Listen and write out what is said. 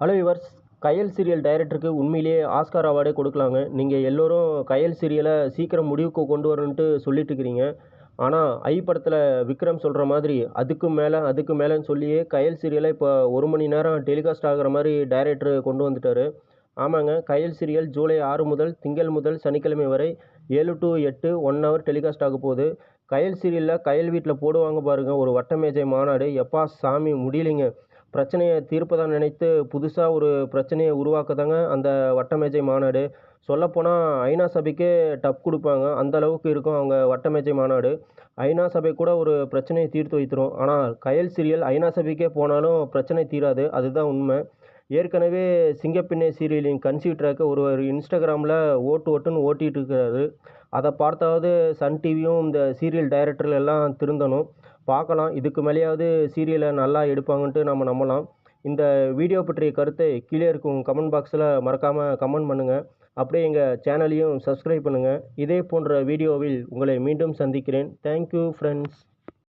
Hello viewers. கயல் serial டைரக்டருக்கு உண்மையிலேயே Oscar அவார்டே கொடுக்கலாங்க. நீங்கள் எல்லோரும் கயல் சீரியலை சீக்கிரம் முடிவுக்கு கொண்டு வரணுன்ட்டு சொல்லிட்டு இருக்கிறீங்க. ஆனால் ஐ படத்தில் விக்ரம் சொல்கிற மாதிரி அதுக்கு மேலேன்னு சொல்லியே கயல் சீரியலை இப்போ 1 மணி நேரம் டெலிகாஸ்ட் ஆகிற மாதிரி டைரக்டர் கொண்டு வந்துட்டார். ஆமாங்க, கயல் சீரியல் ஜூலை 6 முதல் திங்கள் முதல் சனிக்கிழமை வரை 7 to 8 1 ஹவர் டெலிகாஸ்ட் ஆக போகுது. கயல் சீரியலில் கயல் வீட்டில் போடுவாங்க பாருங்கள் ஒரு வட்டமேஜை மாநாடு. எப்பா சாமி முடியலைங்க. பிரச்சனையை தீர்ப்பதா நினைத்து புதுசாக ஒரு பிரச்சனையை உருவாக்கதாங்க அந்த வட்டமேஜை மாநாடு. சொல்லப்போனால் ஐநா சபைக்கே டப் கொடுப்பாங்க, அந்த அளவுக்கு இருக்கும் அவங்க வட்டமேஜை மாநாடு. ஐநா சபை கூட ஒரு பிரச்சனையை தீர்த்து வைத்திரும். ஆனால் கயல் சீரியல் ஐநா சபைக்கே போனாலும் பிரச்சனை தீராது, அதுதான் உண்மை. ஏற்கனவே சிங்கப்பெண்ணே சீரியலின் கன்சீவ் ட்ராக்கை ஒருவர் இன்ஸ்டாகிராமில் ஓட்டுன்னு ஓட்டிகிட்டு இருக்கிறாரு. அதை பார்த்தாவது சன் டிவியும் இந்த சீரியல் டைரக்டர்கள் எல்லாம் திருந்தணும். பார்க்கலாம், இதுக்கு மேலேயாவது சீரியலை நல்லா எடுப்பாங்கன்ட்டு நம்ம நம்பலாம். இந்த வீடியோ பற்றிய கருத்தை கீழே இருக்கும் கமெண்ட் பாக்ஸில் மறக்காமல் கமெண்ட் பண்ணுங்கள். அப்படியே எங்கள் சேனலையும் சப்ஸ்கிரைப் பண்ணுங்கள். இதே போன்ற வீடியோவில் உங்களை மீண்டும் சந்திக்கிறேன். Thank you friends.